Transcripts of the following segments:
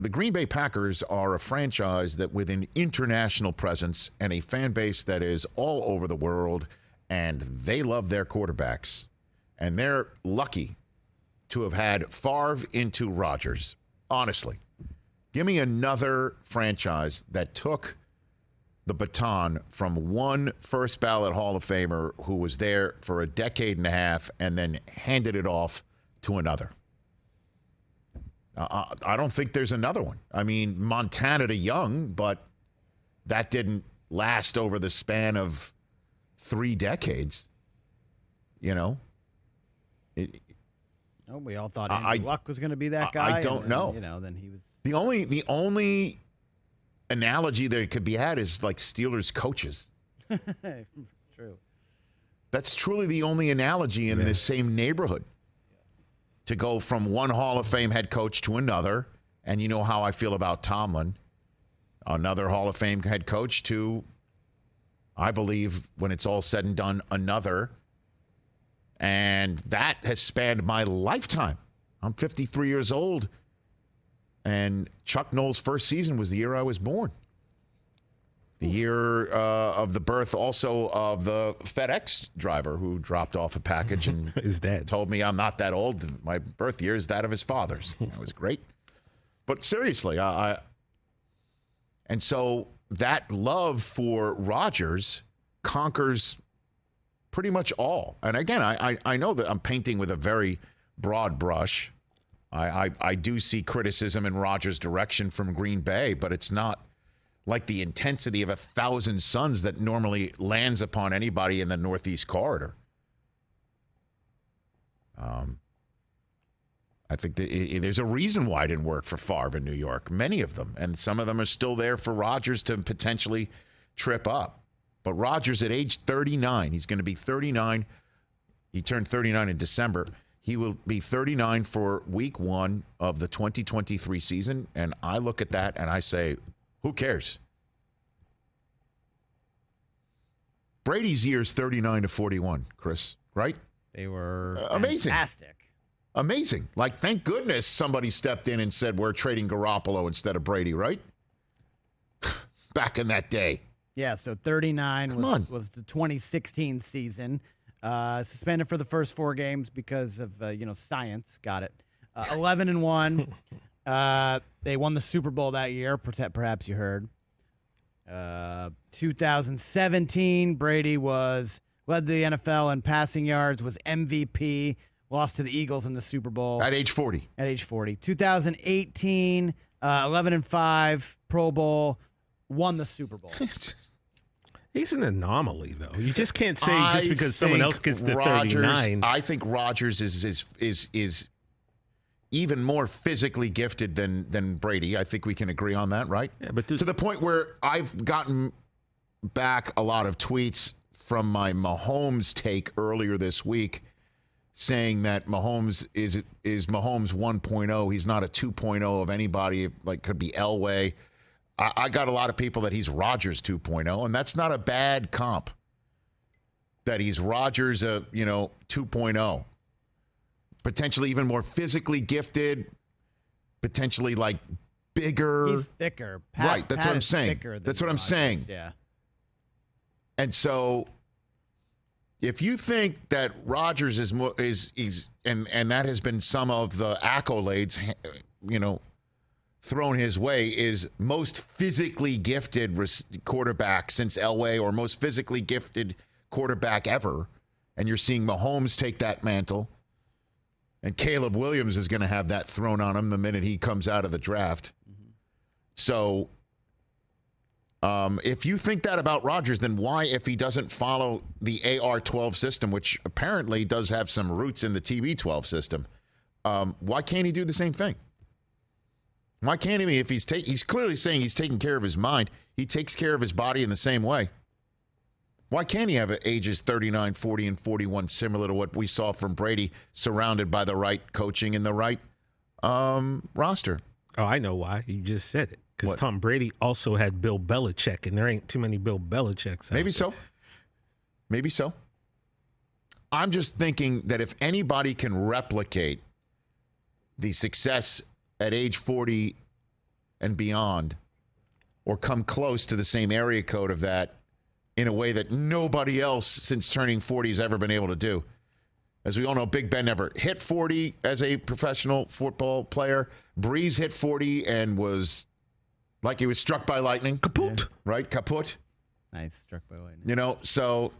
the Green Bay Packers are a franchise that with an international presence and a fan base that is all over the world, and they love their quarterbacks. And they're lucky to have had Favre into Rodgers. Honestly, give me another franchise that took the baton from one first ballot Hall of Famer who was there for a decade and a half and then handed it off to another. I don't think there's another one. I mean, Montana to Young, but that didn't last over the span of 3 decades. You know? We all thought Andrew Luck was going to be that guy. I don't know. Then he was. The only analogy that could be had is like Steelers coaches. True. That's truly the only analogy in the same neighborhood. To go from one Hall of Fame head coach to another, and you know how I feel about Tomlin, another Hall of Fame head coach to, I believe, when it's all said and done, another. And that has spanned my lifetime. I'm 53 years old, and Chuck Noll's first season was the year I was born. The year of the birth also of the FedEx driver who dropped off a package and his dad told me I'm not that old. My birth year is that of his father's. That was great. But seriously, and so that love for Rodgers conquers pretty much all. And again, I know that I'm painting with a very broad brush. I do see criticism in Rodgers' direction from Green Bay, but it's not like the intensity of 1,000 suns that normally lands upon anybody in the Northeast Corridor. I think there's a reason why it didn't work for Favre in New York, many of them, and some of them are still there for Rodgers to potentially trip up. But Rodgers at age 39, he's going to be 39. He turned 39 in December. He will be 39 for week 1 of the 2023 season, and I look at that and I say, who cares? Brady's year is 39 to 41, Chris, right? They were amazing. Fantastic. Amazing. Like, thank goodness somebody stepped in and said, we're trading Garoppolo instead of Brady, right? Back in that day. Yeah, so 39 was the 2016 season. Suspended for the first 4 games because of, science. Got it. 11-1. They won the Super Bowl that year. Perhaps you heard. 2017, Brady led the NFL in passing yards, was MVP, lost to the Eagles in the Super Bowl. At age 40. 2018, 11-5, Pro Bowl, won the Super Bowl. He's an anomaly, though. You just can't say just because someone else gets to 39. I think Rodgers is even more physically gifted than Brady. I think we can agree on that, right? Yeah, but to the point where I've gotten back a lot of tweets from my Mahomes take earlier this week saying that Mahomes is Mahomes 1.0. He's not a 2.0 of anybody, like could be Elway. I got a lot of people that he's Rodgers 2.0, and that's not a bad comp. That he's Rodgers 2.0. Potentially even more physically gifted, potentially like bigger. He's thicker. Right, that's what I'm saying. That's what I'm saying. Yeah. And so if you think that Rodgers is and that has been some of the accolades, thrown his way, is most physically gifted quarterback since Elway, or most physically gifted quarterback ever, and you're seeing Mahomes take that mantle, and Caleb Williams is going to have that thrown on him the minute he comes out of the draft. Mm-hmm. So if you think that about Rodgers, then why, if he doesn't follow the AR-12 system, which apparently does have some roots in the TB-12 system, why can't he do the same thing? Why can't he? If he's clearly saying he's taking care of his mind, he takes care of his body in the same way. Why can't he have ages 39, 40, and 41 similar to what we saw from Brady, surrounded by the right coaching and the right roster? Oh, I know why. You just said it. Because Tom Brady also had Bill Belichick, and there ain't too many Bill Belichicks out Maybe there. so. Maybe so. I'm just thinking that if anybody can replicate the success at age 40 and beyond, or come close to the same area code of that in a way that nobody else since turning 40 has ever been able to do. As we all know, Big Ben never hit 40 as a professional football player. Breeze hit 40 and was like he was struck by lightning. Kaput. Right? Kaput. Nice. Struck by lightning. You know, so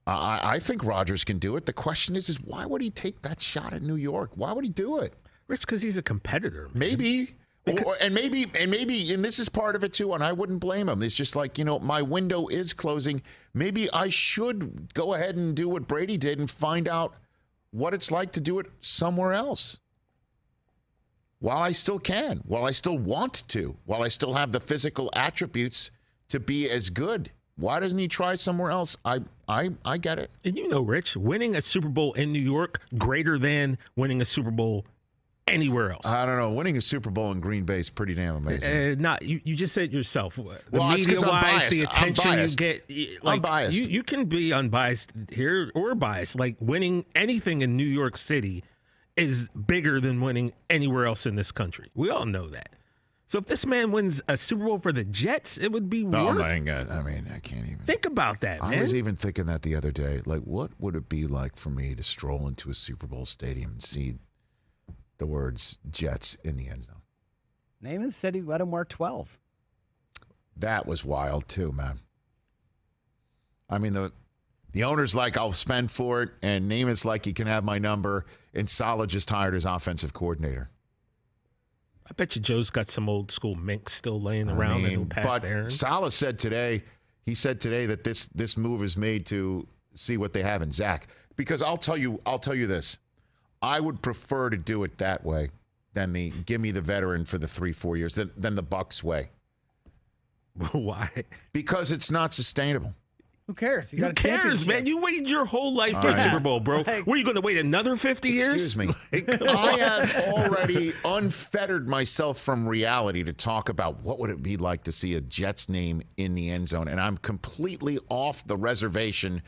I think Rodgers can do it. The question is why would he take that shot at New York? Why would he do it? Rich, because he's a competitor. Man. Maybe. And this is part of it too, and I wouldn't blame him. It's just like, my window is closing. Maybe I should go ahead and do what Brady did and find out what it's like to do it somewhere else. While I still can, while I still want to, while I still have the physical attributes to be as good. Why doesn't he try somewhere else? I get it. And Rich, winning a Super Bowl in New York greater than winning a Super Bowl anywhere else. I don't know. Winning a Super Bowl in Green Bay is pretty damn amazing. You just said yourself. The Well, it's 'cause I'm media-wise, biased. the attention I'm you biased. get. I'm biased. You can be unbiased here or biased. Like winning anything in New York City is bigger than winning anywhere else in this country. We all know that. So if this man wins a Super Bowl for the Jets, it would be Oh worth. my God. I mean, I can't even. Think about that, man. I was even thinking that the other day. Like, what would it be like for me to stroll into a Super Bowl stadium and see the words Jets in the end zone? Namath said he let him wear 12. That was wild too, man. I mean, the owner's like, I'll spend for it, and Namath's like, he can have my number, and Saleh just hired his offensive coordinator. I bet you Joe's got some old school minks still laying around and he'll pass but Aaron. Saleh said today, that this move is made to see what they have in Zach. Because I'll tell you this. I would prefer to do it that way than the give me the veteran for the 3-4 years than the Bucs way. Why? Because it's not sustainable. Who cares? You Who got a cares, championship. man? You waited your whole life for right. a Super Bowl, bro. Like- Were you going to wait another 50 years? Excuse me. I have already unfettered myself from reality to talk about what would it be like to see a Jets name in the end zone, and I'm completely off the reservation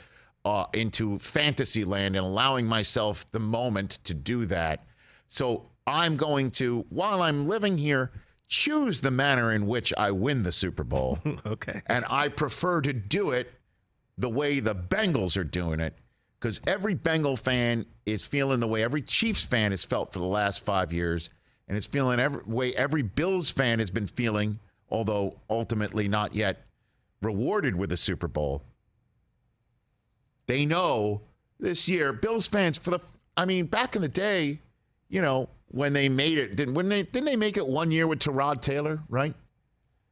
into fantasy land and allowing myself the moment to do that. So I'm going to, while I'm living here, choose the manner in which I win the Super Bowl. Okay. And I prefer to do it the way the Bengals are doing it, because every Bengal fan is feeling the way every Chiefs fan has felt for the last 5 years, and it's feeling every way every Bills fan has been feeling, although ultimately not yet rewarded with a Super Bowl. They know this year, Bills fans, back in the day, when they made it, didn't they make it 1 year with Tyrod Taylor, right?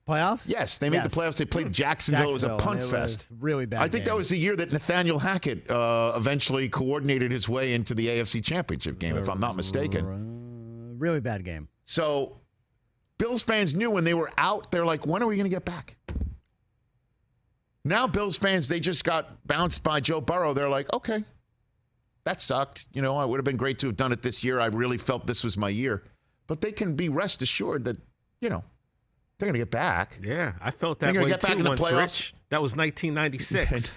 Playoffs? Yes, they made the playoffs. They played Jacksonville. It was a punt and fest. It was really bad. I think that was the year that Nathaniel Hackett eventually coordinated his way into the AFC Championship game, if I'm not mistaken. Really bad game. So Bills fans knew when they were out, they're like, when are we going to get back? Now Bills fans, they just got bounced by Joe Burrow. They're like, okay, that sucked. It would have been great to have done it this year. I really felt this was my year. But they can be rest assured that, they're going to get back. Yeah, I felt that They're way gonna get back too in the once, playoffs. Rich. That was 1996.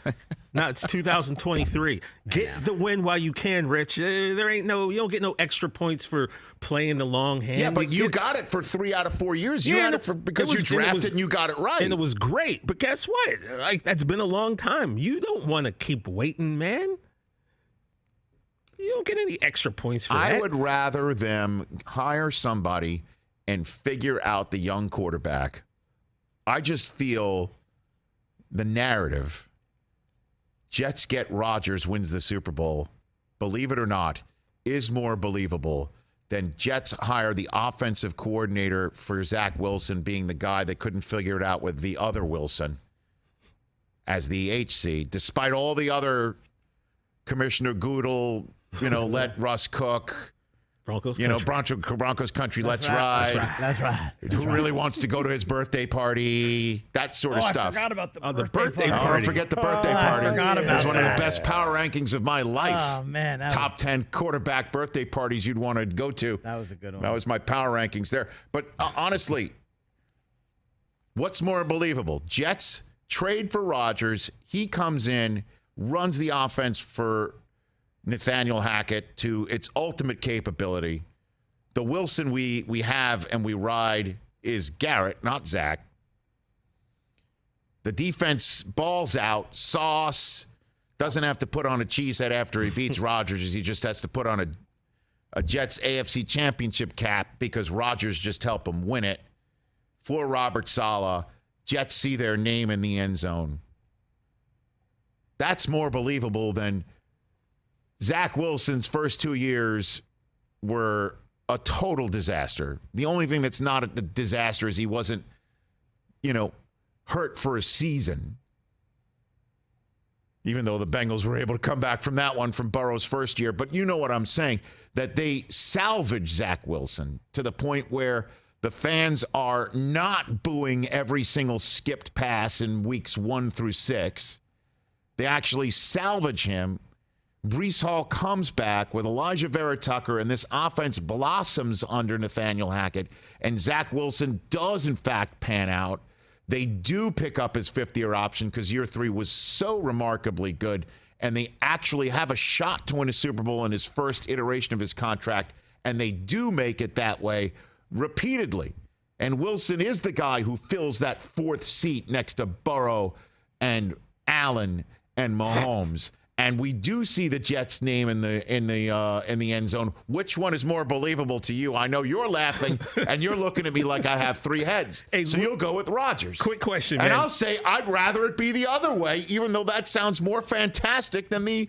Now it's 2023. Get the win while you can, Rich. You don't get no extra points for playing the long hand. Yeah, but you got it for 3 out of 4 years. You had it because you drafted and you got it right. And it was great. But guess what? That's been a long time. You don't want to keep waiting, man. You don't get any extra points for that. I would rather them hire somebody and figure out the young quarterback. I just feel the narrative, Jets get Rodgers, wins the Super Bowl, believe it or not, is more believable than Jets hire the offensive coordinator for Zach Wilson being the guy that couldn't figure it out with the other Wilson as the HC, despite all the other Commissioner Goodell, let Russ cook. Broncos country. Broncos country, let's ride. That's right. Who really wants to go to his birthday party? That sort of stuff. I forgot about the birthday Oh, party. forget the birthday party. I forgot about It was one of the that. best power rankings of my life. Oh, man. Top 10 quarterback birthday parties you'd want to go to. That was a good one. That was my power rankings there. But honestly, what's more believable? Jets trade for Rodgers. He comes in, runs the offense for Nathaniel Hackett to its ultimate capability, The Wilson we have and we ride is Garrett, not Zach. The defense balls out. Sauce doesn't have to put on a cheesehead after he beats Rodgers. He just has to put on a Jets AFC championship cap because Rodgers just helped him win it. For Robert Saleh, Jets see their name in the end zone. That's more believable than Zach Wilson's first 2 years were a total disaster. The only thing that's not a disaster is he wasn't, hurt for a season. Even though the Bengals were able to come back from that one from Burrow's first year. But you know what I'm saying, that they salvaged Zach Wilson to the point where the fans are not booing every single skipped pass in weeks 1 through 6. They actually salvage him. Breece Hall comes back with Elijah Vera Tucker, and this offense blossoms under Nathaniel Hackett. And Zach Wilson does, in fact, pan out. They do pick up his fifth-year option because year 3 was so remarkably good. And they actually have a shot to win a Super Bowl in his first iteration of his contract. And they do make it that way repeatedly. And Wilson is the guy who fills that 4th seat next to Burrow and Allen and Mahomes. And we do see the Jets' name in the end zone. Which one is more believable to you? I know you're laughing and you're looking at me like I have 3 heads. Hey, so you'll go with Rodgers. Quick question, man. And I'll say I'd rather it be the other way, even though that sounds more fantastic than the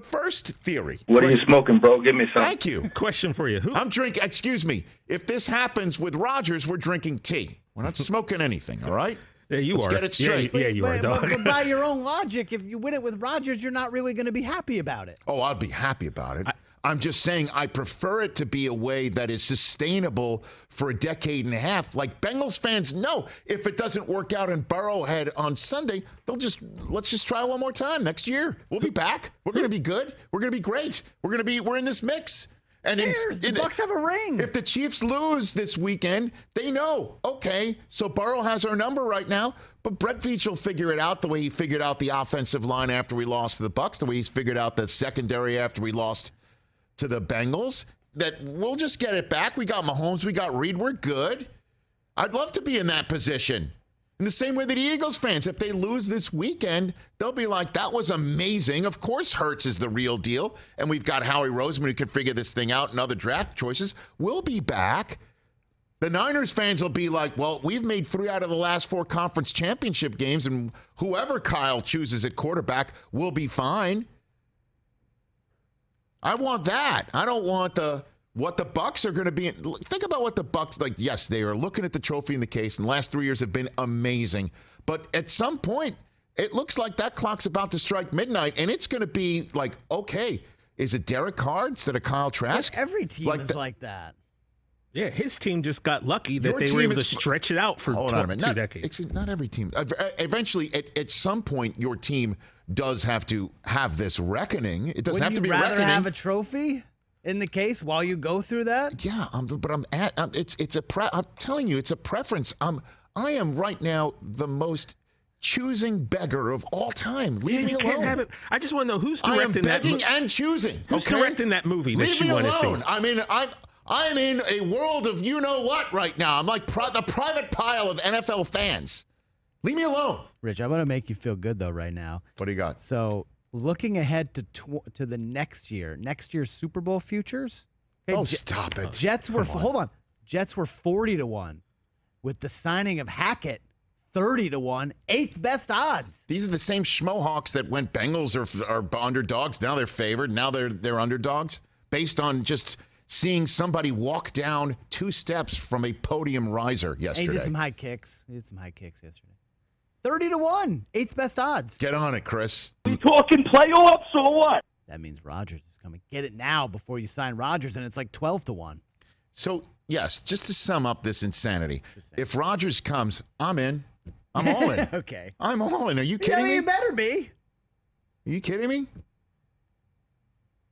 first theory. What are you smoking, bro? Give me some. Thank you. Question for you. I'm drinking. Excuse me. If this happens with Rodgers, we're drinking tea. We're not smoking anything. All right. Yeah, Let's get it straight. Yeah, you are, dog. But by your own logic, if you win it with Rodgers, you're not really going to be happy about it. Oh, I'll be happy about it. I'm just saying I prefer it to be a way that is sustainable for a decade and a half. Like Bengals fans know if it doesn't work out in Burrowhead on Sunday, let's just try one more time next year. We'll be back. We're going to be good. We're going to be great. We're in this mix. And the Bucs have a ring. If the Chiefs lose this weekend, they know, okay, so Burrow has our number right now, but Brett Veach will figure it out the way he figured out the offensive line after we lost to the Bucs, the way he's figured out the secondary after we lost to the Bengals, that we'll just get it back. We got Mahomes, we got Reed, we're good. I'd love to be in that position. In the same way that the Eagles fans, if they lose this weekend, they'll be like, that was amazing. Of course Hurts is the real deal. And we've got Howie Roseman who can figure this thing out and other draft choices. We'll be back. The Niners fans will be like, well, we've made 3 out of the last 4 conference championship games, and whoever Kyle chooses at quarterback will be fine. I want that. I don't want what the Bucs are going to be. Think about what the Bucs, yes, they are looking at the trophy in the case, and the last 3 years have been amazing. But at some point, it looks like that clock's about to strike midnight, and it's going to be like, okay, is it Derek Carr instead of Kyle Trask? Every team is like that. Yeah, his team just got lucky that they were able to stretch it out for 2 decades. Not every team. Eventually, at some point, your team does have to have this reckoning. It doesn't have to be a reckoning. Would you rather have a trophy in the case while you go through that? Yeah, I'm telling you, it's a preference. I am right now the most choosing beggar of all time. Leave me alone. Have it. I just want to know who's directing that. I am begging and choosing. Who's directing that movie that you want to see? I mean, I'm in a world of you-know-what right now. I'm like the private pile of NFL fans. Leave me alone. Rich, I want to make you feel good, though, right now. What do you got? So, looking ahead to the next year's Super Bowl futures. Okay, stop it. Jets were 40-1 with the signing of Hackett. 30-1, 8th best odds. These are the same schmohawks that went Bengals are underdogs. Now they're favored. Now they're underdogs based on just seeing somebody walk down 2 steps from a podium riser yesterday. He did some high kicks. Yesterday. 30-1, 8th best odds. Get on it, Chris. We talking playoffs or what? That means Rodgers is coming. Get it now before you sign Rodgers, and it's like 12-1. So, yes, just to sum up this insanity, if Rodgers comes, I'm in. I'm all in. Okay. I'm all in. Are you kidding me? You better be. Are you kidding me?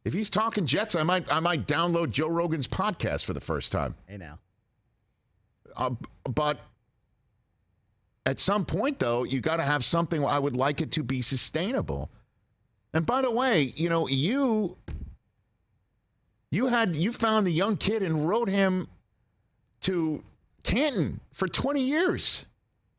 If he's talking Jets, I might download Joe Rogan's podcast for the first time. Hey, now. But at some point, though, you got to have something where I would like it to be sustainable. And by the way, you You found the young kid and rode him to Canton for 20 years.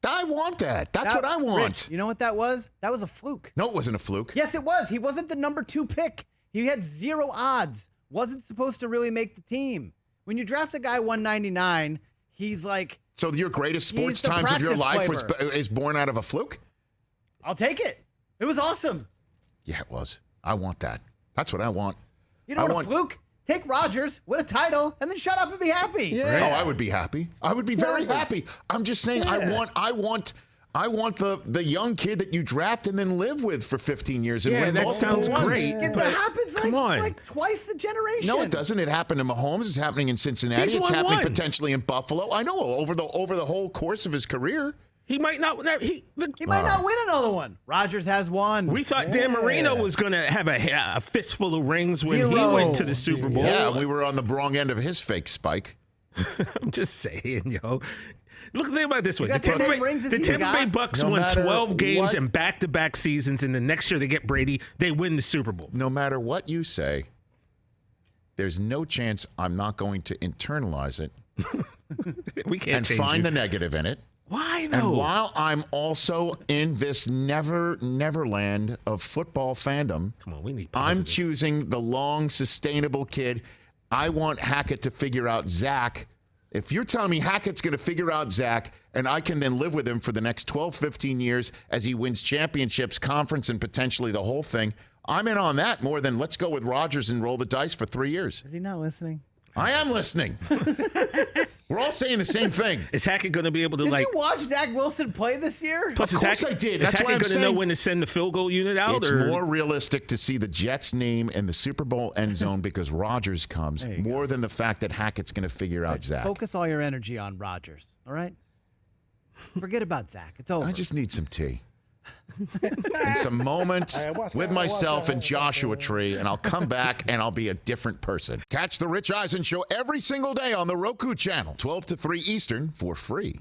I want that. That's what I want. Rich, you know what that was? That was a fluke. No, it wasn't a fluke. Yes, it was. He wasn't the number 2 pick. He had 0 odds. Wasn't supposed to really make the team. When you draft a guy 199, he's like... So your greatest sports times of your life is born out of a fluke? I'll take it. It was awesome. Yeah, it was. I want that. That's what I want. You know what a fluke? Take Rodgers, win a title, and then shut up and be happy. Yeah. Oh, I would be happy. I would be very happy. I'm just saying, I want the young kid that you draft and then live with for 15 years. And win that sounds great. That happens like twice a generation. No, it doesn't. It happened to Mahomes. It's happening in Cincinnati. It's happening potentially in Buffalo. I know over the whole course of his career. He might not. He might not win another one. Rodgers has one. We thought Dan Marino was going to have a fistful of rings when he went to the Super Bowl. Yeah, we were on the wrong end of his fake spike. I'm just saying, yo. Look, think about it this way. The Tampa Bay Bucks won 12 games in back-to-back seasons, and the next year they get Brady, they win the Super Bowl. No matter what you say, there's no chance I'm not going to internalize it we can't and find the negative in it. Why, though? And while I'm also in this neverland of football fandom, come on, we need positive. I'm choosing the long, sustainable kid. I want Hackett to figure out Zach. If you're telling me Hackett's going to figure out Zach and I can then live with him for the next 12, 15 years as he wins championships, conference, and potentially the whole thing, I'm in on that more than let's go with Rodgers and roll the dice for 3 years. Is he not listening? I am listening. We're all saying the same thing. Is Hackett going to be able to Did you watch Zach Wilson play this year? Plus, of course I did. Is Hackett going to know when to send the field goal unit out? It's more realistic to see the Jets' name in the Super Bowl end zone because Rodgers comes more than the fact that Hackett's going to figure out Zach. Focus all your energy on Rodgers, all right? Forget about Zach. It's over. I just need some tea. And some moments with myself and Joshua Tree, and I'll come back and I'll be a different person. Catch the Rich Eisen Show every single day on the Roku channel, 12 to 3 Eastern, for free.